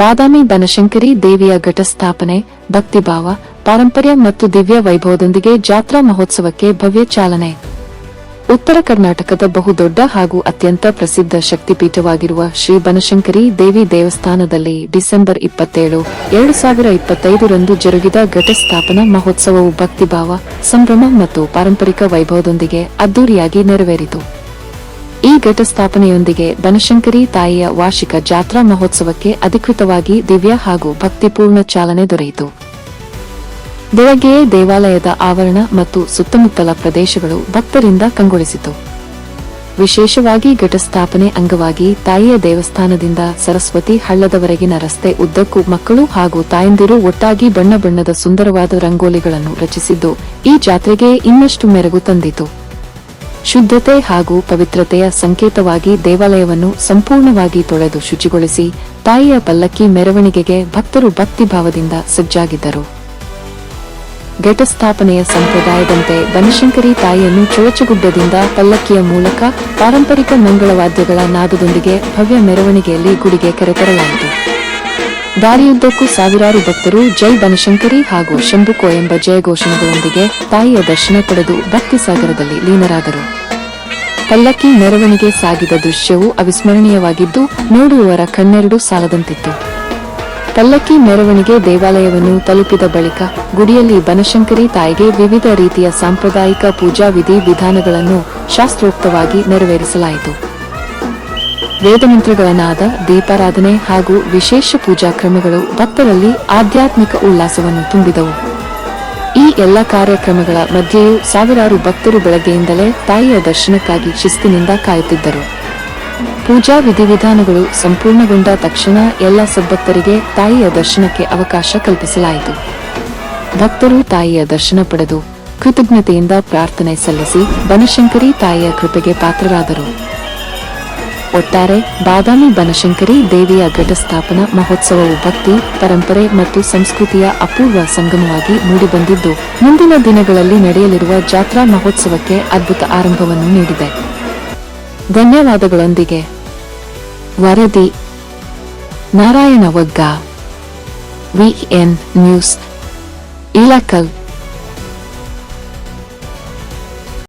ಬಾದಾಮಿ ಬನಶಂಕರಿ ದೇವಿಯ ಘಟಸ್ಥಾಪನೆ, ಭಕ್ತಿಭಾವ, ಪಾರಂಪರ್ಯ ಮತ್ತು ದಿವ್ಯ ವೈಭವದೊಂದಿಗೆ ಜಾತ್ರಾ ಮಹೋತ್ಸವಕ್ಕೆ ಭವ್ಯ ಚಾಲನೆ. ಉತ್ತರ ಕರ್ನಾಟಕದ ಬಹುದೊಡ್ಡ ಹಾಗೂ ಅತ್ಯಂತ ಪ್ರಸಿದ್ಧ ಶಕ್ತಿಪೀಠವಾಗಿರುವ ಶ್ರೀ ಬನಶಂಕರಿ ದೇವಿ ದೇವಸ್ಥಾನದಲ್ಲಿ ಡಿಸೆಂಬರ್ 27, 2025 ರಂದು ಜರುಗಿದ ಘಟಸ್ಥಾಪನಾ ಮಹೋತ್ಸವವು ಭಕ್ತಿಭಾವ, ಸಂಭ್ರಮ ಮತ್ತು ಪಾರಂಪರಿಕ ವೈಭವದೊಂದಿಗೆ ಅದ್ದೂರಿಯಾಗಿ ನೆರವೇರಿತು. ಈ ಘಟಸ್ಥಾಪನೆಯೊಂದಿಗೆ ಬನಶಂಕರಿ ತಾಯಿಯ ವಾರ್ಷಿಕ ಜಾತ್ರಾ ಮಹೋತ್ಸವಕ್ಕೆ ಅಧಿಕೃತವಾಗಿ ದಿವ್ಯ ಹಾಗೂ ಭಕ್ತಿಪೂರ್ಣ ಚಾಲನೆ ದೊರೆಯಿತು. ಬೆಳಗ್ಗೆಯೇ ದೇವಾಲಯದ ಆವರಣ ಮತ್ತು ಸುತ್ತಮುತ್ತಲ ಪ್ರದೇಶಗಳು ಭಕ್ತರಿಂದ ಕಂಗೊಳಿಸಿತು. ವಿಶೇಷವಾಗಿ ಘಟಸ್ಥಾಪನೆ ಅಂಗವಾಗಿ ತಾಯಿಯ ದೇವಸ್ಥಾನದಿಂದ ಸರಸ್ವತಿ ಹಳ್ಳದವರೆಗಿನ ರಸ್ತೆ ಉದ್ದಕ್ಕೂ ಮಕ್ಕಳು ಹಾಗೂ ತಾಯಂದಿರು ಒಟ್ಟಾಗಿ ಬಣ್ಣ ಬಣ್ಣದ ಸುಂದರವಾದ ರಂಗೋಲಿಗಳನ್ನು ರಚಿಸಿದ್ದು ಈ ಜಾತ್ರೆಗೆ ಇನ್ನಷ್ಟು ಮೆರುಗು ತಂದಿತು. ಶುದ್ಧತೆ ಹಾಗೂ ಪವಿತ್ರತೆಯ ಸಂಕೇತವಾಗಿ ದೇವಾಲಯವನ್ನು ಸಂಪೂರ್ಣವಾಗಿ ತೊಳೆದು ಶುಚಿಗೊಳಿಸಿ ತಾಯಿಯ ಪಲ್ಲಕ್ಕಿ ಮೆರವಣಿಗೆಗೆ ಭಕ್ತರು ಭಕ್ತಿಭಾವದಿಂದ ಸಜ್ಜಾಗಿದ್ದರು. ಘಟಸ್ಥಾಪನೆಯ ಸಂಪ್ರದಾಯದಂತೆ ಬನಶಂಕರಿ ತಾಯಿಯನ್ನು ಚೋಚಗುಡ್ಡದಿಂದ ಪಲ್ಲಕ್ಕಿಯ ಮೂಲಕ ಪಾರಂಪರಿಕ ಮಂಗಳವಾದ್ಯಗಳ ನಾದದೊಂದಿಗೆ ಭವ್ಯ ಮೆರವಣಿಗೆಯಲ್ಲಿ ಗುಡಿಗೆ ಕರೆತರಲಾಯಿತು. ದಾರಿಯುದ್ದಕ್ಕೂ ಸಾವಿರಾರು ಭಕ್ತರು ಜೈ ಬನಶಂಕರಿ ಹಾಗೂ ಶಂಭುಕೋ ಎಂಬ ಜಯಘೋಷಣೆಗಳೊಂದಿಗೆ ತಾಯಿಯ ದರ್ಶನ ಪಡೆದು ಭಕ್ತಿಸಾಗರದಲ್ಲಿ ಲೀನರಾದರು. ಪಲ್ಲಕ್ಕಿ ಮೆರವಣಿಗೆ ಸಾಗಿದ ದೃಶ್ಯವು ಅವಿಸ್ಮರಣೀಯವಾಗಿದ್ದು ನೋಡುವವರ ಕಣ್ಣೆರಡು ಸಾಲದಂತಿತ್ತು. ಪಲ್ಲಕ್ಕಿ ಮೆರವಣಿಗೆ ದೇವಾಲಯವನ್ನು ತಲುಪಿದ ಬಳಿಕ ಗುಡಿಯಲ್ಲಿ ಬನಶಂಕರಿ ತಾಯಿಗೆ ವಿವಿಧ ರೀತಿಯ ಸಾಂಪ್ರದಾಯಿಕ ಪೂಜಾ ವಿಧಿ ವಿಧಾನಗಳನ್ನು ಶಾಸ್ತ್ರೋಕ್ತವಾಗಿ ನೆರವೇರಿಸಲಾಯಿತು. ವೇದಮಂತ್ರಗಳ ನಾದ, ದೀಪಾರಾಧನೆ ಹಾಗೂ ವಿಶೇಷ ಪೂಜಾ ಕ್ರಮಗಳು ಭಕ್ತರಲ್ಲಿ ಆಧ್ಯಾತ್ಮಿಕ ಉಲ್ಲಾಸವನ್ನು ತುಂಬಿದವು. ಈ ಎಲ್ಲ ಕಾರ್ಯಕ್ರಮಗಳ ಮಧ್ಯೆಯೂ ಸಾವಿರಾರು ಭಕ್ತರು ಬೆಳಗ್ಗೆಯಿಂದಲೇ ತಾಯಿಯ ದರ್ಶನಕ್ಕಾಗಿ ಶಿಸ್ತಿನಿಂದ ಕಾಯುತ್ತಿದ್ದರು. ಪೂಜಾ ವಿಧಿವಿಧಾನಗಳು ಸಂಪೂರ್ಣಗೊಂಡ ತಕ್ಷಣ ಎಲ್ಲ ಸದ್ಭಕ್ತರಿಗೆ ತಾಯಿಯ ದರ್ಶನಕ್ಕೆ ಅವಕಾಶ ಕಲ್ಪಿಸಲಾಯಿತು. ಭಕ್ತರು ತಾಯಿಯ ದರ್ಶನ ಪಡೆದು ಕೃತಜ್ಞತೆಯಿಂದ ಪ್ರಾರ್ಥನೆ ಸಲ್ಲಿಸಿ ಬನಶಂಕರಿ ತಾಯಿಯ ಕೃಪೆಗೆ ಪಾತ್ರರಾದರು. ಒಟ್ಟಾರೆ ಬಾದಾಮಿ ಬನಶಂಕರಿ ದೇವಿಯ ಘಟಸ್ಥಾಪನಾ ಮಹೋತ್ಸವವು ಭಕ್ತಿ, ಪರಂಪರೆ ಮತ್ತು ಸಂಸ್ಕೃತಿಯ ಅಪೂರ್ವ ಸಂಗಮವಾಗಿ ಮೂಡಿಬಂದಿದ್ದು ಮುಂದಿನ ದಿನಗಳಲ್ಲಿ ನಡೆಯಲಿರುವ ಜಾತ್ರಾ ಮಹೋತ್ಸವಕ್ಕೆ ಅದ್ಭುತ ಆರಂಭವನ್ನು ನೀಡಿದೆ. ಧನ್ಯವಾದಗಳೊಂದಿಗೆ ವರದಿ ನಾರಾಯಣ ವಗ್ಗ, ವಿಎನ್ ನ್ಯೂಸ್, ಇಳಕಲ್.